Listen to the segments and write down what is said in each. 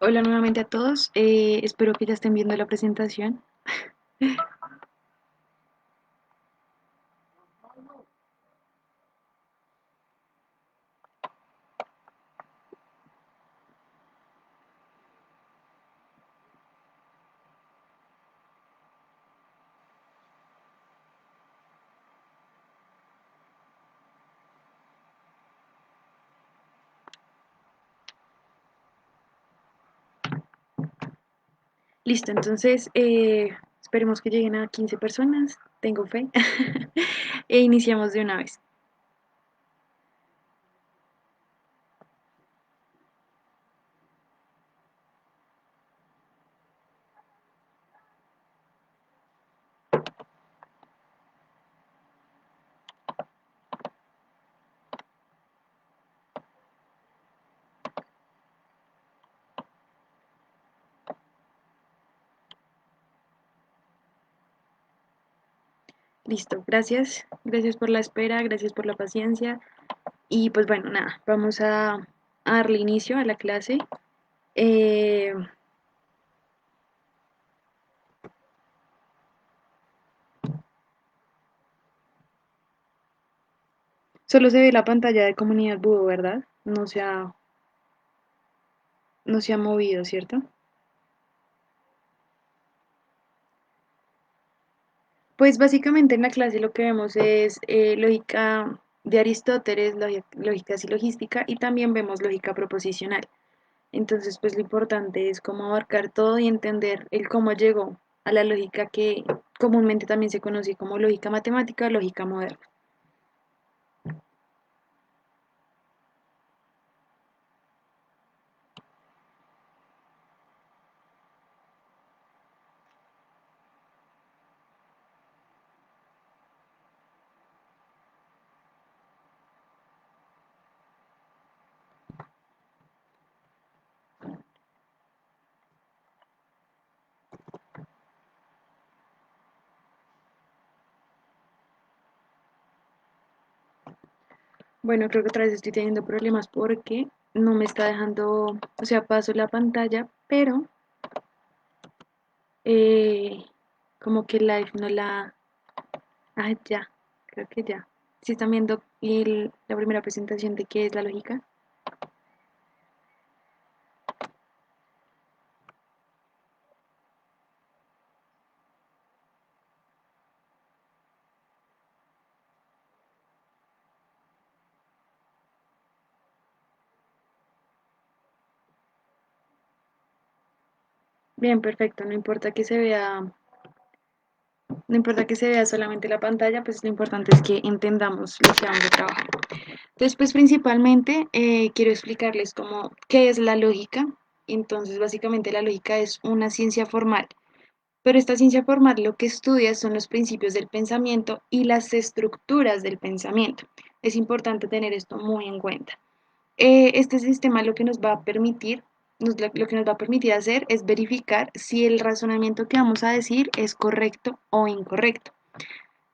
Hola nuevamente a todos. Espero que ya estén viendo la presentación. Listo, entonces esperemos que lleguen a 15 personas. Tengo fe. E iniciamos de una vez. Listo, gracias. Gracias por la espera, gracias por la paciencia. Y pues bueno, nada, vamos a darle inicio a la clase. Eh, Solo se ve la pantalla de comunidad Búho, ¿verdad? No se ha movido, ¿cierto? Pues básicamente en la clase lo que vemos es lógica de Aristóteles, lógica silogística y también vemos lógica proposicional. Entonces, pues lo importante es cómo abarcar todo y entender el cómo llegó a la lógica que comúnmente también se conoce como lógica matemática o lógica moderna. Bueno, creo que otra vez estoy teniendo problemas porque no me está dejando, o sea, paso la pantalla, pero eh, como que Live no la... Ah, ya, creo que ya. Si están viendo la primera presentación de qué es la lógica. Bien, perfecto. No importa que se vea solamente la pantalla, pues lo importante es que entendamos lo que vamos a trabajar. Entonces, pues principalmente quiero explicarles cómo, qué es la lógica. Entonces, básicamente la lógica es una ciencia formal, pero esta ciencia formal lo que estudia son los principios del pensamiento y las estructuras del pensamiento. Es importante tener esto muy en cuenta. Este sistema lo que nos va a permitir, lo que nos va a permitir hacer es verificar si el razonamiento que vamos a decir es correcto o incorrecto.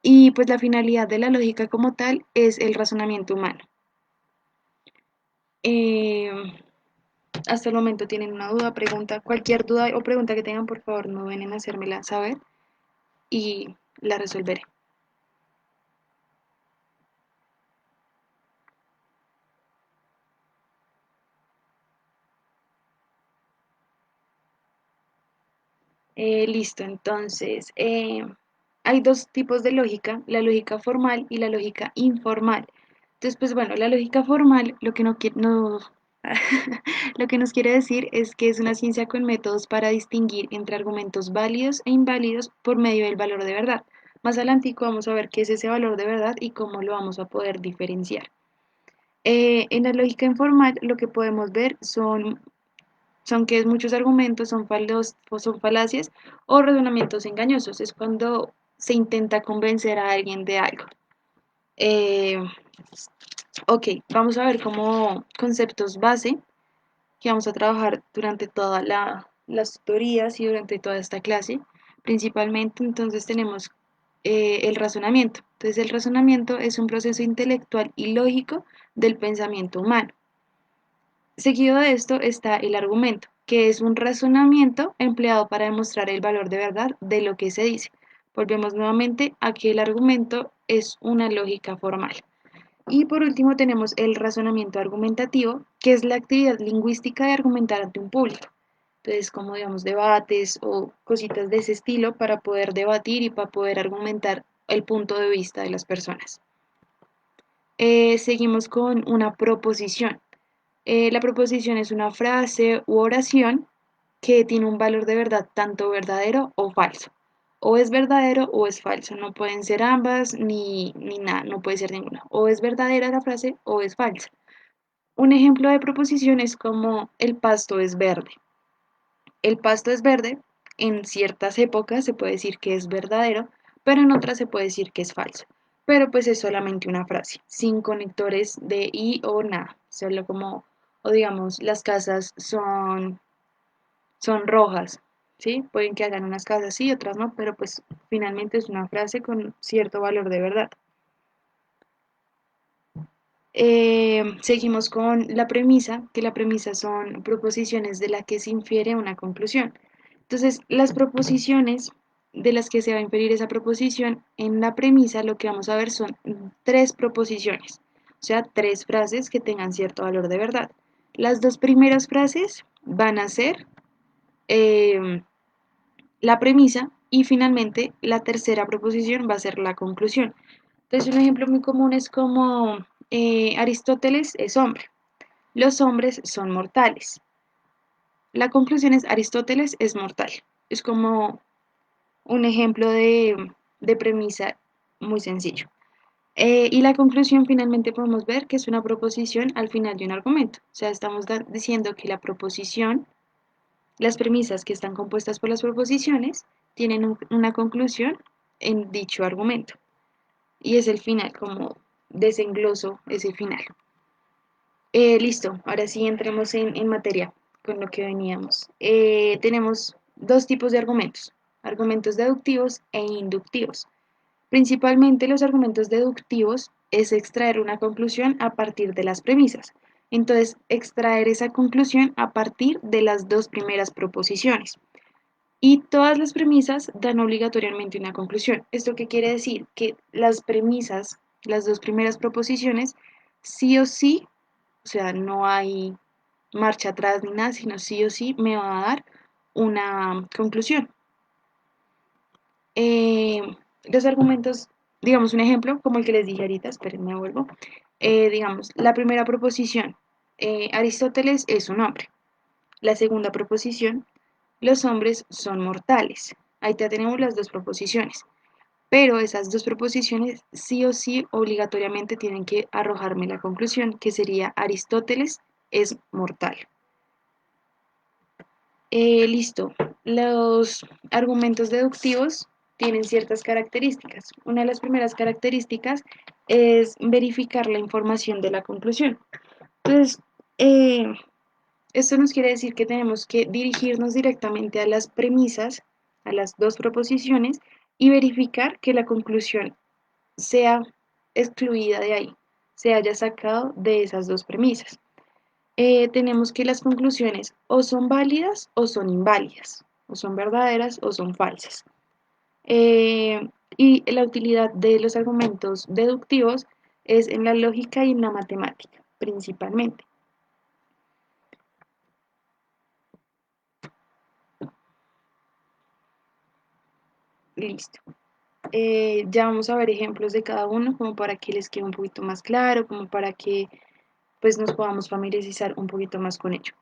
Y pues la finalidad de la lógica como tal es el razonamiento humano. Eh, Hasta el momento tienen una duda, pregunta, cualquier duda o pregunta que tengan, por favor, no duden en hacérmela saber y la resolveré. Listo, entonces, hay dos tipos de lógica, la lógica formal y la lógica informal. Entonces, pues bueno, la lógica formal lo que lo que nos quiere decir es que es una ciencia con métodos para distinguir entre argumentos válidos e inválidos por medio del valor de verdad. Más adelante vamos a ver qué es ese valor de verdad y cómo lo vamos a poder diferenciar. En la lógica informal lo que podemos ver son que muchos argumentos son falacias o razonamientos engañosos. Es cuando se intenta convencer a alguien de algo. Eh, ok, vamos a ver como conceptos base que vamos a trabajar durante todas las tutorías y durante toda esta clase. Principalmente, entonces tenemos el razonamiento. Entonces, el razonamiento es un proceso intelectual y lógico del pensamiento humano. Seguido de esto está el argumento. que es un razonamiento empleado para demostrar el valor de verdad de lo que se dice. Volvemos nuevamente a que el argumento es una lógica formal. Y por último tenemos el razonamiento argumentativo, que es la actividad lingüística de argumentar ante un público. Entonces, como digamos, debates o cositas de ese estilo para poder debatir y para poder argumentar el punto de vista de las personas. Seguimos con una proposición. La proposición es una frase u oración que tiene un valor de verdad tanto verdadero o falso. O es verdadero o es falso. No pueden ser ambas ni nada, no puede ser ninguna. O es verdadera la frase o es falsa. Un ejemplo de proposición es como el pasto es verde. El pasto es verde, en ciertas épocas se puede decir que es verdadero, pero en otras se puede decir que es falso. Pero pues es solamente una frase, sin conectores de y o nada. Solo como, o digamos, las casas son rojas, ¿sí? Pueden que hagan unas casas sí, otras no, pero pues finalmente es una frase con cierto valor de verdad. Seguimos con la premisa, que la premisa son proposiciones de las que se infiere una conclusión. Entonces, las proposiciones de las que se va a inferir esa proposición en la premisa, lo que vamos a ver son tres proposiciones, o sea, tres frases que tengan cierto valor de verdad. Las dos primeras frases van a ser eh, la premisa y finalmente la tercera proposición va a ser la conclusión. Entonces, un ejemplo muy común es como Aristóteles es hombre, los hombres son mortales. La conclusión es Aristóteles es mortal. Es como un ejemplo de premisa muy sencillo. Y la conclusión finalmente podemos ver que es una proposición al final de un argumento. O sea, estamos diciendo que la proposición, las premisas que están compuestas por las proposiciones, tienen una conclusión en dicho argumento. Y es el final, como desengloso ese final. Listo, ahora sí entremos en materia con lo que veníamos. Tenemos dos tipos de argumentos, argumentos deductivos e inductivos. Principalmente los argumentos deductivos es extraer una conclusión a partir de las premisas. Entonces, extraer esa conclusión a partir de las dos primeras proposiciones. Y todas las premisas dan obligatoriamente una conclusión. ¿Esto qué quiere decir? Que las premisas, las dos primeras proposiciones, sí o sí, o sea, no hay marcha atrás ni nada, sino sí o sí me va a dar una conclusión. Eh, los argumentos, digamos un ejemplo, como el que les dije ahorita, esperen, me vuelvo. Digamos, la primera proposición, Aristóteles es un hombre. La segunda proposición, los hombres son mortales. Ahí ya tenemos las dos proposiciones. Pero esas dos proposiciones sí o sí obligatoriamente tienen que arrojarme la conclusión, que sería Aristóteles es mortal. Listo. Los argumentos deductivos tienen ciertas características. Una de las primeras características es verificar la información de la conclusión. Entonces, eh, esto nos quiere decir que tenemos que dirigirnos directamente a las premisas, a las dos proposiciones, y verificar que la conclusión sea excluida de ahí, se haya sacado de esas dos premisas. Tenemos que las conclusiones o son válidas o son inválidas, o son verdaderas o son falsas. Eh, y la utilidad de los argumentos deductivos es en la lógica y en la matemática, principalmente. Listo. Ya vamos a ver ejemplos de cada uno como para que les quede un poquito más claro, como para que pues nos podamos familiarizar un poquito más con ello.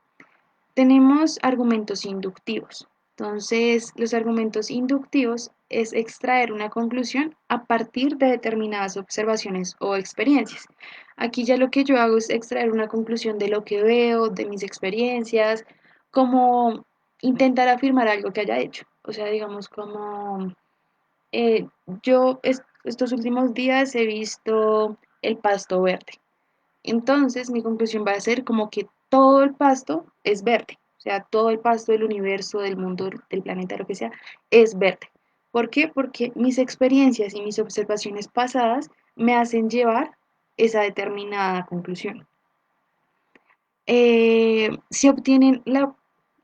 Tenemos argumentos inductivos. Entonces, los argumentos inductivos es extraer una conclusión a partir de determinadas observaciones o experiencias. Aquí ya lo que yo hago es extraer una conclusión de lo que veo, de mis experiencias, como intentar afirmar algo que haya hecho. O sea, digamos como eh, yo estos últimos días he visto el pasto verde. Entonces, mi conclusión va a ser como que todo el pasto es verde, o sea, todo el pasto del universo, del mundo, del planeta, lo que sea, es verde. ¿Por qué? Porque mis experiencias y mis observaciones pasadas me hacen llevar esa determinada conclusión. Se obtienen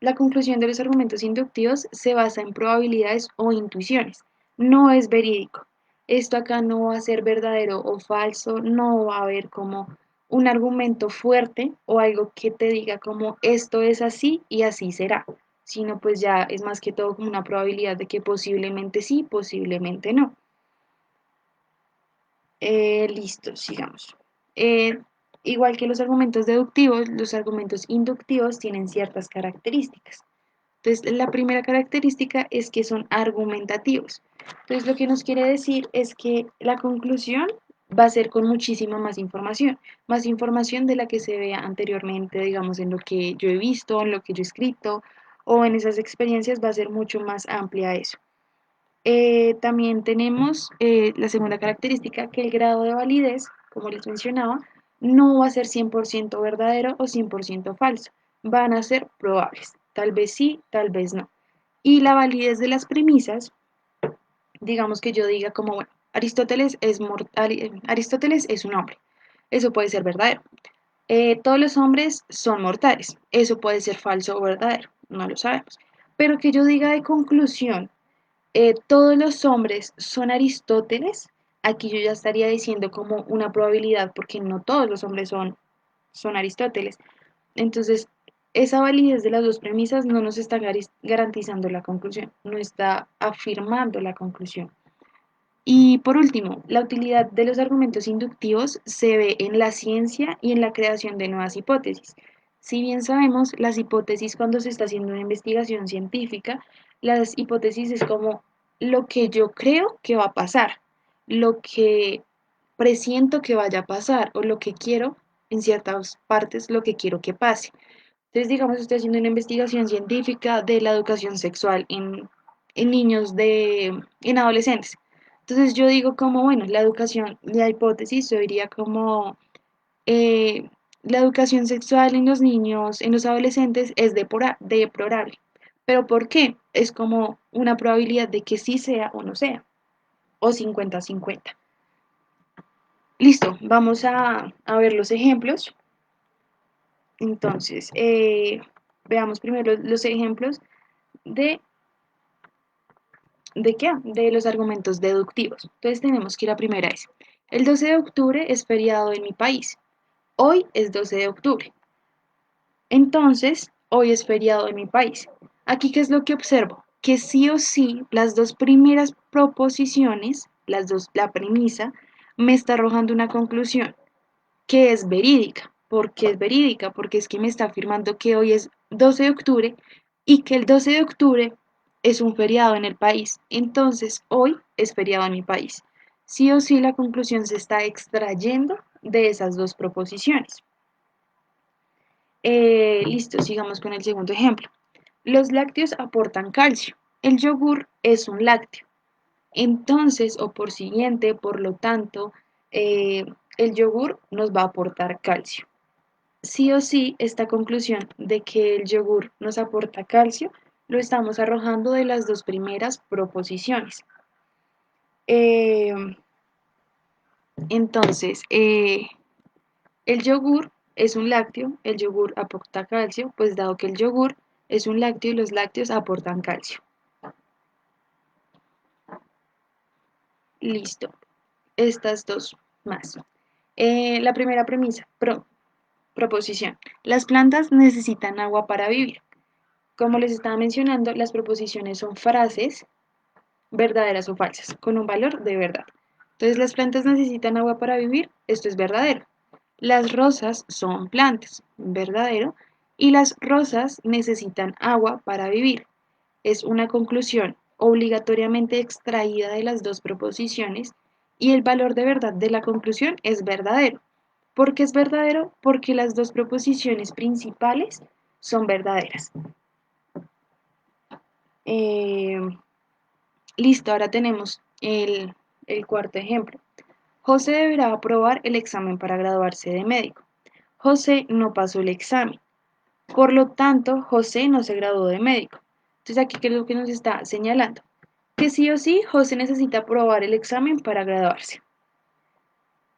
La conclusión de los argumentos inductivos se basa en probabilidades o intuiciones, no es verídico. Esto acá no va a ser verdadero o falso, no va a haber como un argumento fuerte o algo que te diga como esto es así y así será, sino pues ya es más que todo como una probabilidad de que posiblemente sí, posiblemente no. Listo, sigamos. Eh, Igual que los argumentos deductivos, los argumentos inductivos tienen ciertas características. Entonces, la primera característica es que son argumentativos. Entonces, lo que nos quiere decir es que la conclusión va a ser con muchísima más información de la que se vea anteriormente, digamos, en lo que yo he visto, en lo que yo he escrito o en esas experiencias va a ser mucho más amplia eso. También tenemos la segunda característica, que el grado de validez, como les mencionaba, no va a ser 100% verdadero o 100% falso, van a ser probables, tal vez sí, tal vez no. Y la validez de las premisas, digamos que yo diga como, bueno, Aristóteles es un hombre, eso puede ser verdadero. Todos los hombres son mortales, eso puede ser falso o verdadero, no lo sabemos. Pero que yo diga de conclusión, todos los hombres son Aristóteles, aquí yo ya estaría diciendo como una probabilidad, porque no todos los hombres son Aristóteles. Entonces, esa validez de las dos premisas no nos está garantizando la conclusión, no está afirmando la conclusión. Y por último, la utilidad de los argumentos inductivos se ve en la ciencia y en la creación de nuevas hipótesis. Si bien sabemos, las hipótesis cuando se está haciendo una investigación científica, las hipótesis es como lo que yo creo que va a pasar, lo que presiento que vaya a pasar o lo que quiero en ciertas partes, lo que quiero que pase. Entonces, digamos, estoy haciendo una investigación científica de la educación sexual en niños en adolescentes. Entonces yo digo como, bueno, la educación, la hipótesis, yo diría como eh, la educación sexual en los niños, en los adolescentes es deplorable. ¿Pero por qué? Es como una probabilidad de que sí sea o no sea, o 50-50. Listo, vamos a ver los ejemplos. Entonces, veamos primero los ejemplos de, ¿de qué? De los argumentos deductivos. Entonces tenemos que la primera es, el 12 de octubre es feriado en mi país. Hoy es 12 de octubre. Entonces, hoy es feriado en mi país. Aquí, ¿qué es lo que observo? Que sí o sí, las dos primeras proposiciones, la premisa, me está arrojando una conclusión que es verídica. ¿Por qué es verídica? Porque es que me está afirmando que hoy es 12 de octubre y que el 12 de octubre es un feriado en el país. Entonces, hoy es feriado en mi país. Sí o sí, la conclusión se está extrayendo de esas dos proposiciones. Listo, sigamos con el segundo ejemplo. Los lácteos aportan calcio. El yogur es un lácteo. Entonces, o por siguiente, por lo tanto, el yogur nos va a aportar calcio. Sí o sí, esta conclusión de que el yogur nos aporta calcio lo estamos arrojando de las dos primeras proposiciones. Eh, entonces, el yogur es un lácteo, el yogur aporta calcio, pues dado que el yogur es un lácteo y los lácteos aportan calcio. Listo, estas dos más. La primera premisa, proposición. Las plantas necesitan agua para vivir. Como les estaba mencionando, las proposiciones son frases verdaderas o falsas, con un valor de verdad. Entonces, las plantas necesitan agua para vivir, esto es verdadero. Las rosas son plantas, verdadero. Y las rosas necesitan agua para vivir. Es una conclusión obligatoriamente extraída de las dos proposiciones y el valor de verdad de la conclusión es verdadero. ¿Por qué es verdadero? Porque las dos proposiciones principales son verdaderas. Eh, Listo, ahora tenemos el cuarto ejemplo. José deberá aprobar el examen para graduarse de médico. José no pasó el examen. Por lo tanto, José no se graduó de médico. Entonces, aquí, ¿qué es lo que nos está señalando? Que sí o sí, José necesita aprobar el examen para graduarse.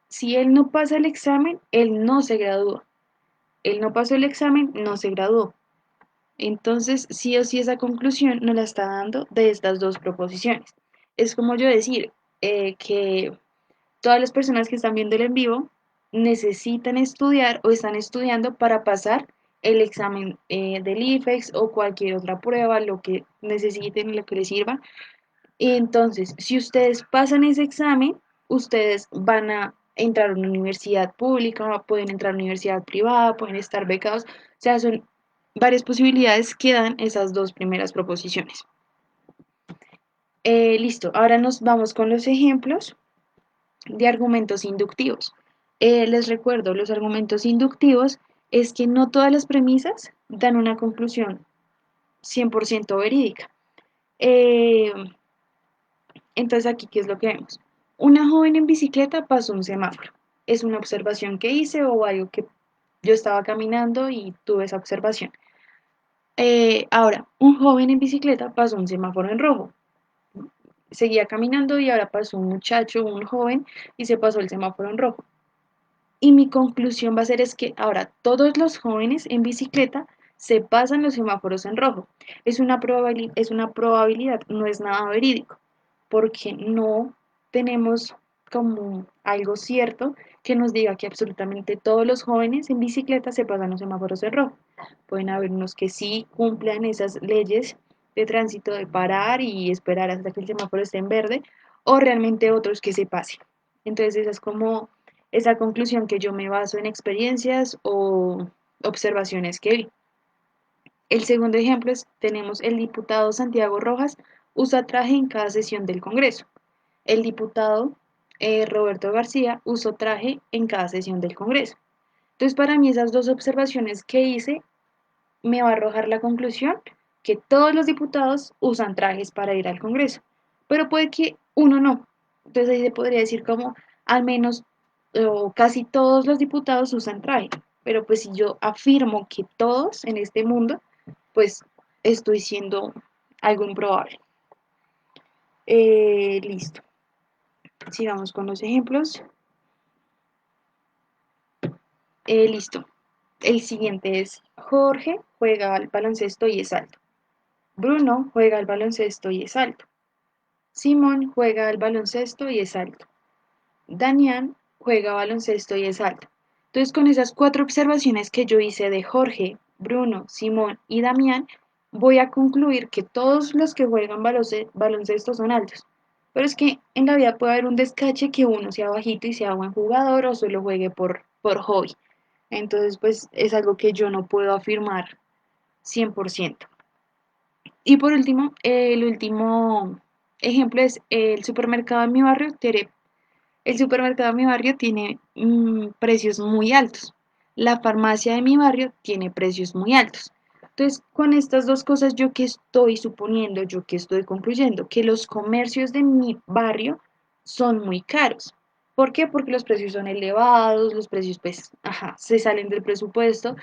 Si él no pasa el examen, él no se gradúa. Él no pasó el examen, no se graduó. Entonces, sí o sí esa conclusión nos la está dando de estas dos proposiciones. Es como yo decir que todas las personas que están viendo el en vivo necesitan estudiar o están estudiando para pasar el examen del IFEX o cualquier otra prueba, lo que necesiten, lo que les sirva. Entonces, si ustedes pasan ese examen, ustedes van a entrar a una universidad pública, pueden entrar a una universidad privada, pueden estar becados, o sea, son varias posibilidades que dan esas dos primeras proposiciones. Listo, ahora nos vamos con los ejemplos de argumentos inductivos. Les recuerdo, los argumentos inductivos es que no todas las premisas dan una conclusión 100% verídica. Eh, entonces aquí, ¿qué es lo que vemos? Una joven en bicicleta pasó un semáforo. Es una observación que hice o algo que yo estaba caminando y tuve esa observación. Ahora, un joven en bicicleta pasó un semáforo en rojo. Seguía caminando y ahora pasó un muchacho, un joven, y se pasó el semáforo en rojo. Y mi conclusión va a ser es que ahora todos los jóvenes en bicicleta se pasan los semáforos en rojo. Es una probabilidad, no es nada verídico, porque no tenemos como algo cierto que nos diga que absolutamente todos los jóvenes en bicicleta se pasan los semáforos en rojo. Pueden haber unos que sí cumplan esas leyes de tránsito de parar y esperar hasta que el semáforo esté en verde, o realmente otros que se pasen. Entonces esa es como esa conclusión que yo me baso en experiencias o observaciones que vi. El segundo ejemplo es, tenemos el diputado Santiago Rojas usa traje en cada sesión del Congreso. El diputado Roberto García usó traje en cada sesión del Congreso. Entonces, para mí esas dos observaciones que hice me va a arrojar la conclusión que todos los diputados usan trajes para ir al Congreso, pero puede que uno no. Entonces ahí se podría decir como al menos o casi todos los diputados usan traje, pero pues si yo afirmo que todos en este mundo, pues estoy siendo algo improbable. Listo. Sigamos con los ejemplos. Listo. El siguiente es Jorge juega al baloncesto y es alto. Bruno juega al baloncesto y es alto. Simón juega al baloncesto y es alto. Damián juega baloncesto y es alto. Entonces, con esas cuatro observaciones que yo hice de Jorge, Bruno, Simón y Damián, voy a concluir que todos los que juegan baloncesto son altos. Pero es que en la vida puede haber un descache que uno sea bajito y sea buen jugador o solo juegue por hobby. Entonces, pues es algo que yo no puedo afirmar 100%. Y por último, el último ejemplo es el supermercado de mi barrio. El supermercado de mi barrio tiene precios muy altos. La farmacia de mi barrio tiene precios muy altos. Entonces, con estas dos cosas, yo que estoy suponiendo, yo que estoy concluyendo, que los comercios de mi barrio son muy caros. ¿Por qué? Porque los precios son elevados, los precios, pues, ajá, se salen del presupuesto.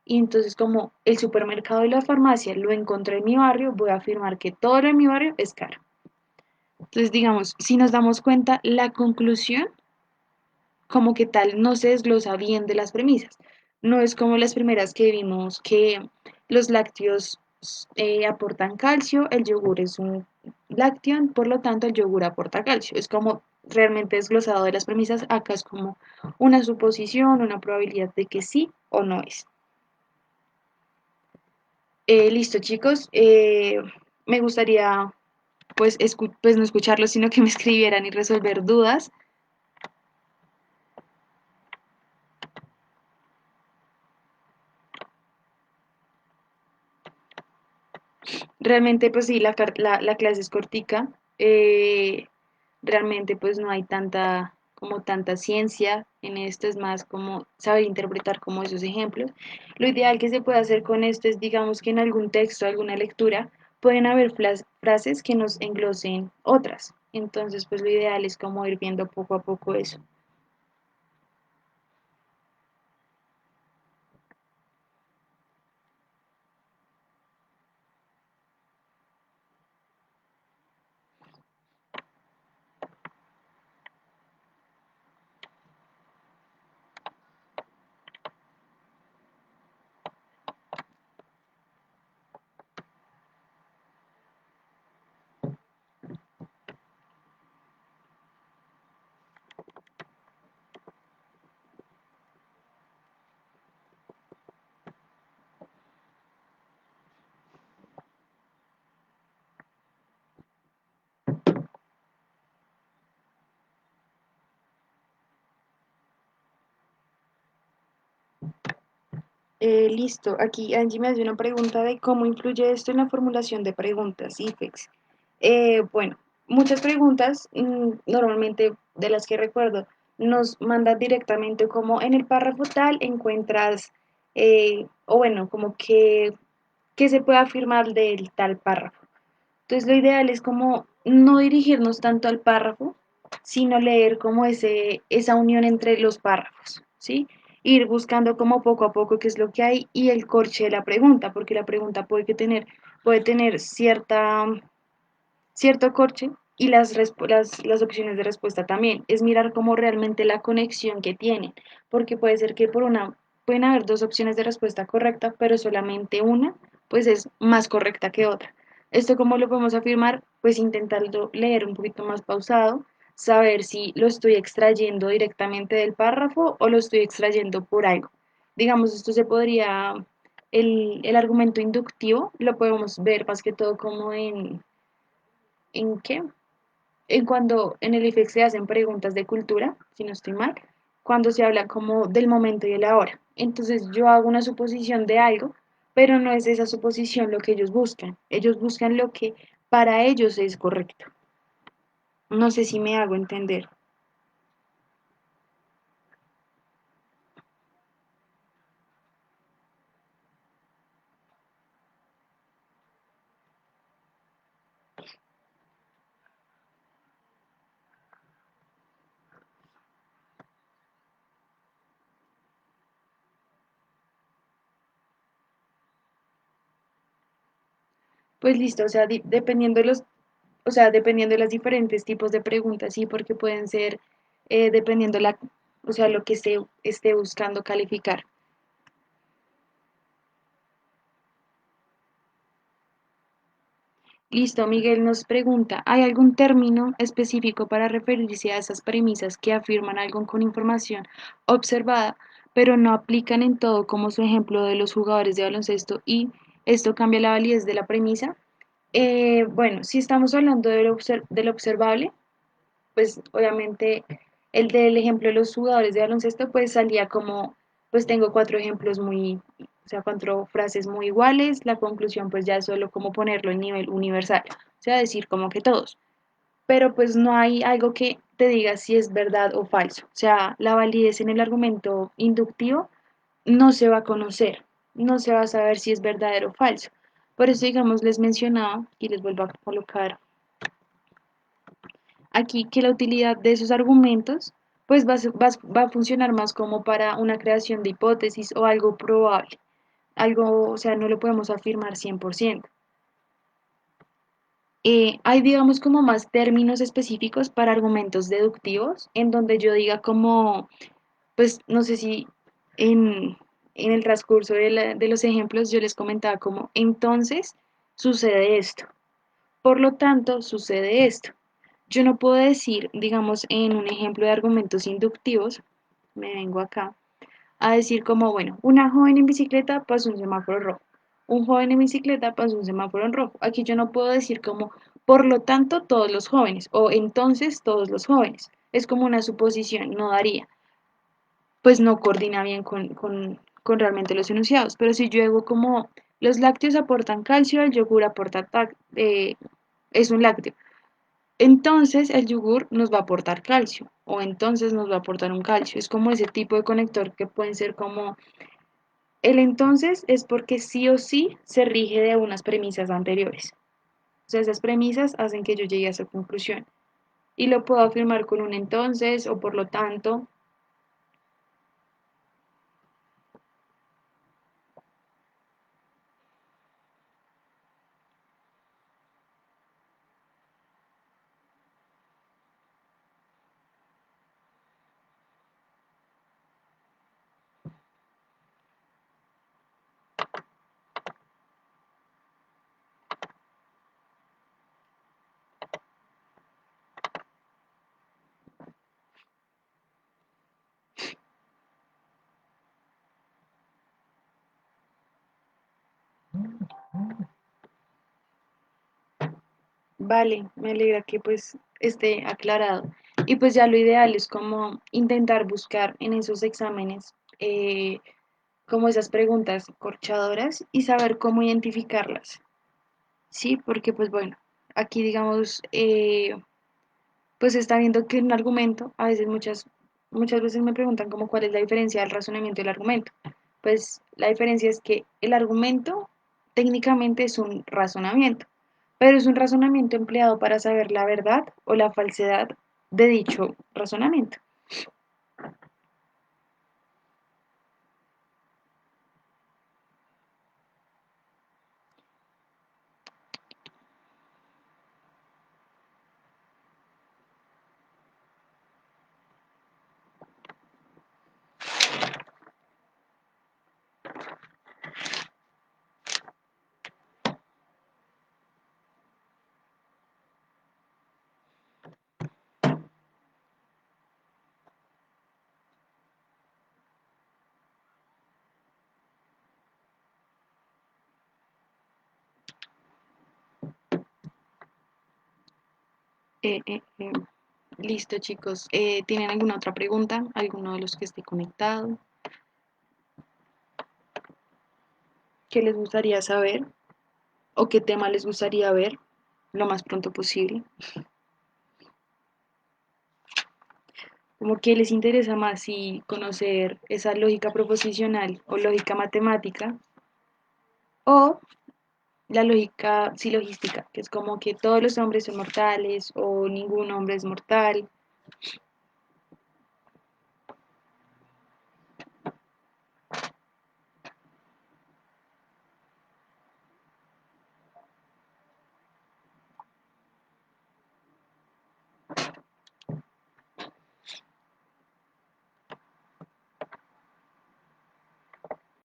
Y entonces, como el supermercado y la farmacia lo encontré en mi barrio, voy a afirmar que todo lo en mi barrio es caro. Entonces, digamos, si nos damos cuenta, la conclusión como que tal no se desglosa bien de las premisas. No es como las primeras que vimos que los lácteos aportan calcio, el yogur es un lácteo, por lo tanto el yogur aporta calcio. Es como realmente desglosado de las premisas, acá es como una suposición, una probabilidad de que sí o no es. Listo, chicos. Me gustaría pues, pues no escucharlos, sino que me escribieran y resolver dudas. Realmente, pues sí, la clase es cortica. Realmente, pues no hay tanta, como tanta ciencia en esto, es más como saber interpretar como esos ejemplos. Lo ideal que se puede hacer con esto es, digamos que en algún texto, alguna lectura, pueden haber frases que nos englosen otras. Entonces, pues lo ideal es como ir viendo poco a poco eso. Listo, aquí Angie me hace una pregunta de cómo influye esto en la formulación de preguntas, IFEX. Bueno, muchas preguntas, normalmente de las que recuerdo, nos mandan directamente como en el párrafo tal encuentras, o bueno, como que se puede afirmar del tal párrafo. Entonces, lo ideal es como no dirigirnos tanto al párrafo, sino leer como esa unión entre los párrafos, ¿sí? Ir buscando como poco a poco qué es lo que hay y el corche de la pregunta, porque la pregunta puede tener cierto corche y las opciones de respuesta también. Es mirar como realmente la conexión que tienen, porque puede ser que pueden haber dos opciones de respuesta correcta, pero solamente una, pues es más correcta que otra. Esto, ¿cómo lo podemos afirmar? Pues intentando leer un poquito más pausado, saber si lo estoy extrayendo directamente del párrafo o lo estoy extrayendo por algo. Digamos, el argumento inductivo lo podemos ver más que todo como ¿en qué? En el IFEX se hacen preguntas de cultura, si no estoy mal, cuando se habla como del momento y el ahora. Entonces yo hago una suposición de algo, pero no es esa suposición lo que ellos buscan. Ellos buscan lo que para ellos es correcto. No sé si me hago entender. Pues listo, o sea, dependiendo de los diferentes tipos de preguntas, sí, porque pueden ser dependiendo o sea, lo que se esté buscando calificar. Listo, Miguel nos pregunta, ¿hay algún término específico para referirse a esas premisas que afirman algo con información observada, pero no aplican en todo, como su ejemplo de los jugadores de baloncesto y esto cambia la validez de la premisa? Bueno, si estamos hablando de lo observable, pues obviamente el del ejemplo de los jugadores de baloncesto, pues salía como, pues tengo cuatro ejemplos o sea, cuatro frases muy iguales, la conclusión pues ya es solo como ponerlo en nivel universal, o sea, decir como que todos, pero pues no hay algo que te diga si es verdad o falso, o sea, la validez en el argumento inductivo no se va a conocer, no se va a saber si es verdadero o falso. Por eso, digamos, les mencionaba y les vuelvo a colocar aquí que la utilidad de esos argumentos pues va a funcionar más como para una creación de hipótesis o algo probable, algo, o sea, no lo podemos afirmar 100%. Hay, digamos, como más términos específicos para argumentos deductivos, en donde yo diga como, pues, no sé si en, en el transcurso de los ejemplos yo les comentaba como, entonces sucede esto, por lo tanto sucede esto. Yo no puedo decir, digamos, en un ejemplo de argumentos inductivos, me vengo acá, a decir como, bueno, una joven en bicicleta pasó un semáforo rojo. Un joven en bicicleta pasó un semáforo en rojo. Aquí yo no puedo decir como, por lo tanto, todos los jóvenes o entonces todos los jóvenes. Es como una suposición, no daría. Pues no coordina bien con realmente los enunciados. Pero si yo hago como, los lácteos aportan calcio, el yogur es un lácteo. Entonces el yogur nos va a aportar calcio o entonces nos va a aportar un calcio. Es como ese tipo de conector que pueden ser como el entonces es porque sí o sí se rige de unas premisas anteriores. O sea, esas premisas hacen que yo llegue a esa conclusión. Y lo puedo afirmar con un entonces o por lo tanto. Vale, me alegra que pues esté aclarado. Y pues ya lo ideal es como intentar buscar en esos exámenes como esas preguntas corchadoras y saber cómo identificarlas, ¿sí? Porque pues bueno, aquí digamos, pues se está viendo que un argumento, a veces muchas veces me preguntan como cuál es la diferencia del razonamiento y el argumento. Pues la diferencia es que el argumento técnicamente es un razonamiento, pero es un razonamiento empleado para saber la verdad o la falsedad de dicho razonamiento. Eh, eh, eh, Listo, chicos. ¿Tienen alguna otra pregunta? ¿Alguno de los que esté conectado? ¿Qué les gustaría saber? ¿O qué tema les gustaría ver lo más pronto posible? Como que les interesa más si conocer esa lógica proposicional o lógica matemática o la lógica silogística, que es como que todos los hombres son mortales o ningún hombre es mortal.